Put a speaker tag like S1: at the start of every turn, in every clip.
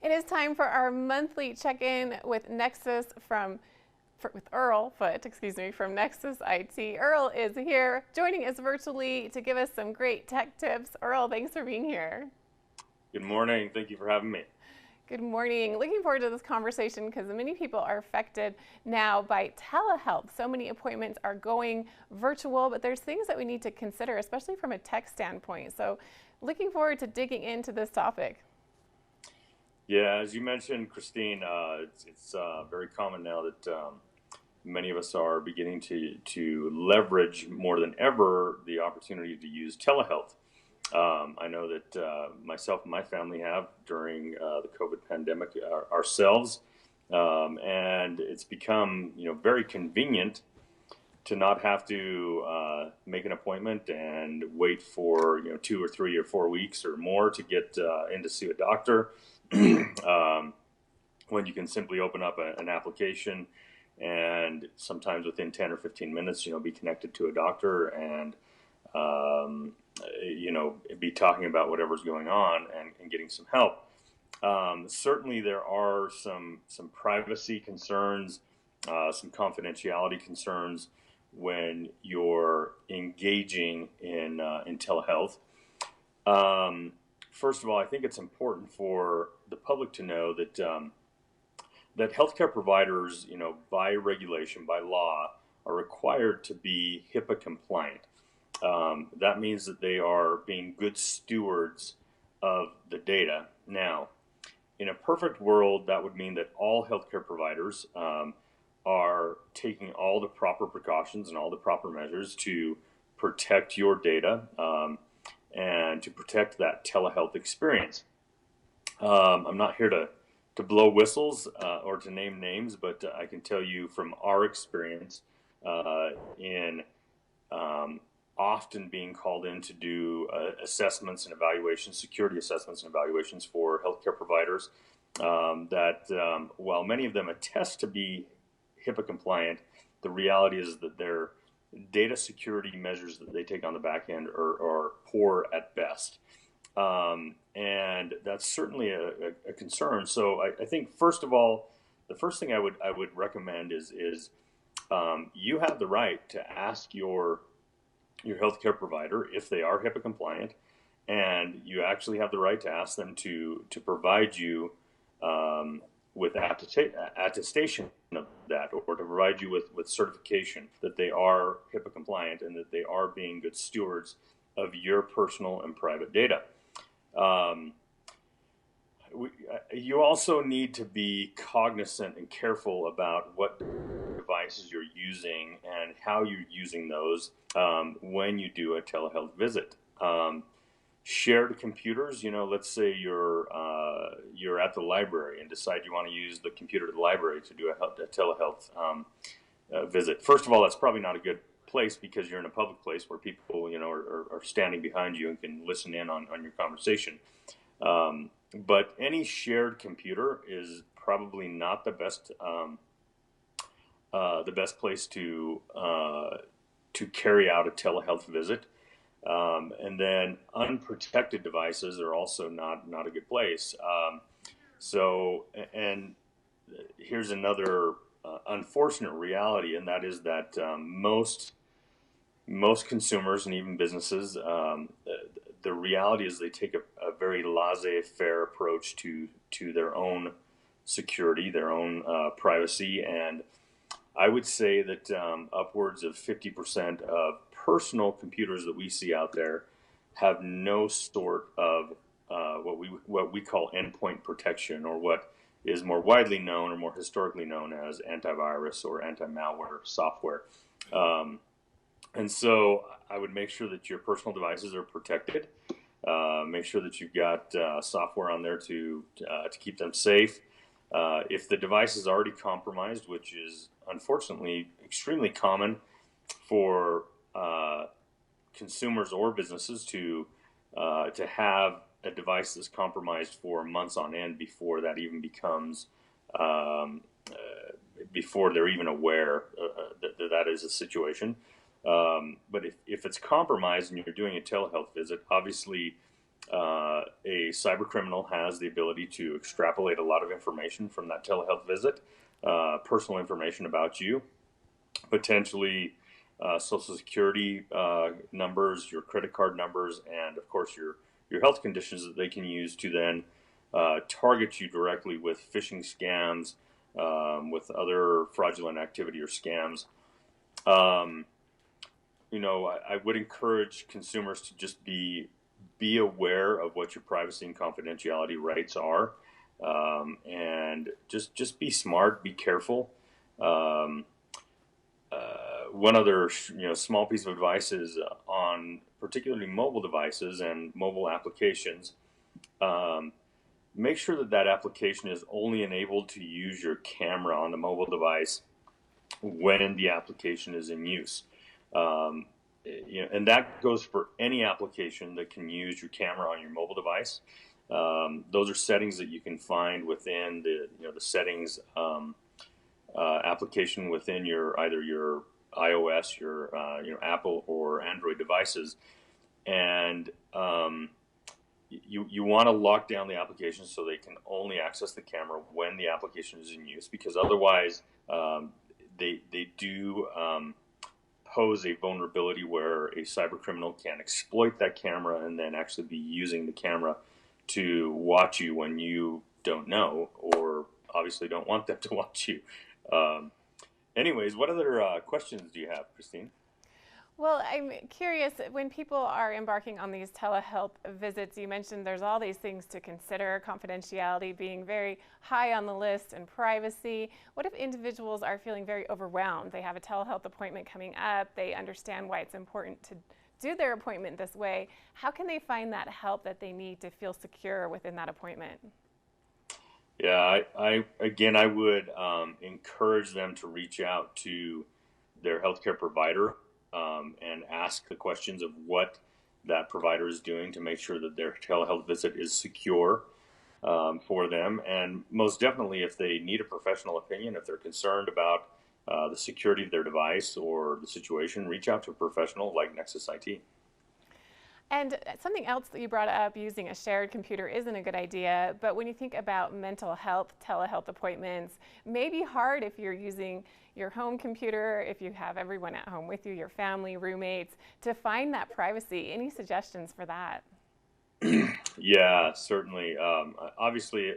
S1: It is time for our monthly check-in with Nexus with Earl Foote, from Nexus IT. Earl is here joining us virtually to give us some great tech tips. Earl, thanks for being here.
S2: Good morning. Thank you for having me.
S1: Good morning. Looking forward to this conversation because many people are affected now by telehealth. So many appointments are going virtual, but there's things that we need to consider, especially from a tech standpoint. So looking forward to digging into this topic.
S2: Yeah, as you mentioned, Christine, it's very common now that many of us are beginning to leverage more than ever the opportunity to use telehealth. I know that myself and my family have during the COVID pandemic ourselves, and it's become very convenient to not have to make an appointment and wait for 2 or 3 or 4 weeks or more to get in to see a doctor. When you can simply open up an application and sometimes within 10 or 15 minutes, be connected to a doctor and, be talking about whatever's going on and getting some help. Certainly there are some privacy concerns, some confidentiality concerns when you're engaging in telehealth. First of all, I think it's important for the public to know that that healthcare providers, by regulation, by law, are required to be HIPAA compliant. That means that they are being good stewards of the data. Now, in a perfect world, that would mean that all healthcare providers are taking all the proper precautions and all the proper measures to protect your data. And to protect that telehealth experience. I'm not here to blow whistles or to name names, but I can tell you from our experience in often being called in to do assessments and evaluations, security assessments and evaluations for healthcare providers, that while many of them attest to be HIPAA compliant, the reality is that they're data security measures that they take on the back end are poor at best. And that's certainly a concern. So I think, first of all, the first thing I would recommend is you have the right to ask your healthcare provider if they are HIPAA compliant, and you actually have the right to ask them to provide you with attestation of that, or to provide you with certification that they are HIPAA compliant and that they are being good stewards of your personal and private data. You also need to be cognizant and careful about what devices you're using and how you're using those when you do a telehealth visit. Shared computers, let's say you're at the library and decide you want to use the computer at the library to do a telehealth visit. First of all, that's probably not a good place because you're in a public place where people, are standing behind you and can listen in on your conversation. But any shared computer is probably not the best place to carry out a telehealth visit. And then unprotected devices are also not a good place. And here's another unfortunate reality, and that is that most consumers and even businesses, the reality is they take a very laissez-faire approach to their own security, their own privacy, and I would say that upwards of 50% of personal computers that we see out there have no sort of what we call endpoint protection, or what is more widely known or more historically known as antivirus or anti-malware software. And so I would make sure that your personal devices are protected. Make sure that you've got software on there to keep them safe. If the device is already compromised, which is unfortunately extremely common for consumers or businesses to have a device that's compromised for months on end before that even becomes before they're even aware that is a situation. But if it's compromised and you're doing a telehealth visit, obviously a cyber criminal has the ability to extrapolate a lot of information from that telehealth visit, personal information about you, potentially social security numbers, your credit card numbers, and of course your health conditions that they can use to then target you directly with phishing scams, with other fraudulent activity or scams. I would encourage consumers to just be aware of what your privacy and confidentiality rights are, and just be smart, be careful. One other small piece of advice is on particularly mobile devices and mobile applications. Make sure that application is only enabled to use your camera on the mobile device when the application is in use. And that goes for any application that can use your camera on your mobile device. Those are settings that you can find within the settings application within either your iOS, your Apple or Android devices, and you want to lock down the application so they can only access the camera when the application is in use, because otherwise they do pose a vulnerability where a cyber criminal can exploit that camera and then actually be using the camera to watch you when you don't know, or obviously don't want them to watch you. Anyways, what other questions do you have, Christine?
S1: Well, I'm curious, when people are embarking on these telehealth visits, you mentioned there's all these things to consider, confidentiality being very high on the list and privacy. What if individuals are feeling very overwhelmed? They have a telehealth appointment coming up, they understand why it's important to do their appointment this way. How can they find that help that they need to feel secure within that appointment?
S2: Yeah, I would encourage them to reach out to their healthcare provider and ask the questions of what that provider is doing to make sure that their telehealth visit is secure for them. And most definitely, if they need a professional opinion, if they're concerned about the security of their device or the situation, reach out to a professional like Nexus IT.
S1: And something else that you brought up, using a shared computer isn't a good idea, but when you think about mental health, telehealth appointments may be hard if you're using your home computer, if you have everyone at home with you, your family, roommates, to find that privacy. Any suggestions for that?
S2: Yeah, certainly. Obviously,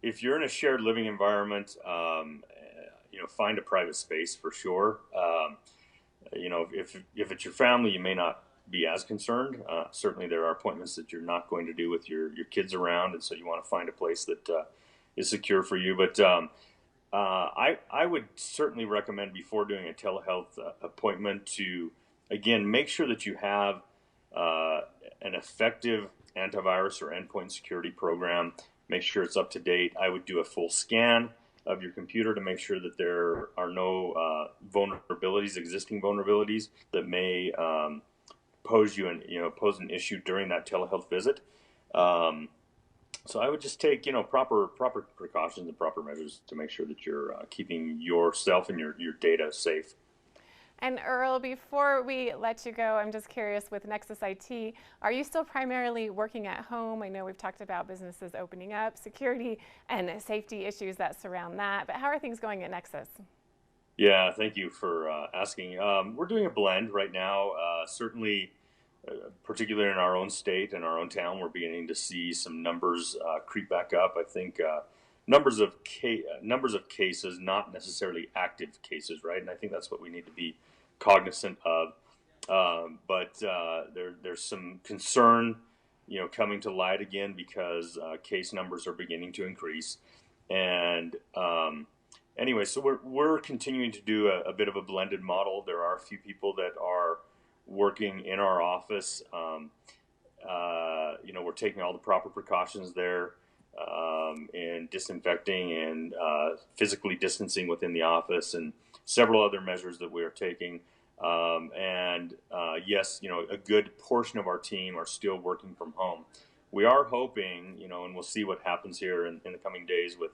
S2: if you're in a shared living environment, find a private space for sure. If it's your family, you may not be as concerned. Certainly there are appointments that you're not going to do with your kids around, and so you want to find a place that is secure for you. But I would certainly recommend, before doing a telehealth appointment, to again make sure that you have an effective antivirus or endpoint security program. Make sure it's up to date. I would do a full scan of your computer to make sure that there are no existing vulnerabilities that may pose an issue during that telehealth visit. So I would just take proper precautions and proper measures to make sure that you're keeping yourself and your data safe.
S1: And Earl, before we let you go, I'm just curious, with Nexus IT, are you still primarily working at home? I know we've talked about businesses opening up, security and safety issues that surround that, but how are things going at Nexus?
S2: Yeah, thank you for asking. We're doing a blend right now. Certainly, particularly in our own state and our own town, we're beginning to see some numbers creep back up. I think numbers of cases, not necessarily active cases, right? And I think that's what we need to be cognizant of. But there's some concern, coming to light again, because case numbers are beginning to increase. And anyway, so we're continuing to do a bit of a blended model. There are a few people that are working in our office. We're taking all the proper precautions there, and disinfecting and physically distancing within the office, and several other measures that we are taking. Yes, a good portion of our team are still working from home. We are hoping, and we'll see what happens here in the coming days with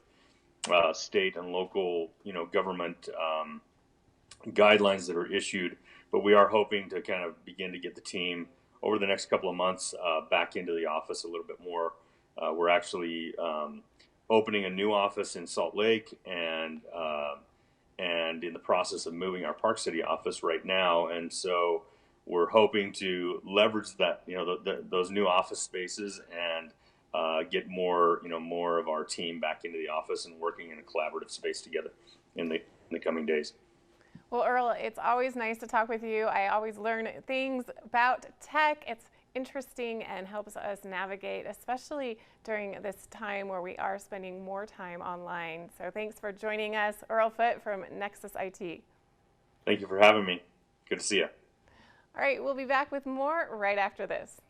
S2: state and local, government guidelines that are issued. But we are hoping to kind of begin to get the team over the next couple of months back into the office a little bit more. We're actually opening a new office in Salt Lake, and in the process of moving our Park City office right now. And so we're hoping to leverage that, those new office spaces and get more of our team back into the office and working in a collaborative space together in the coming days.
S1: Well, Earl, it's always nice to talk with you. I always learn things about tech. It's interesting and helps us navigate, especially during this time where we are spending more time online. So thanks for joining us, Earl Foote from Nexus IT.
S2: Thank you for having me. Good to see you.
S1: All right, we'll be back with more right after this.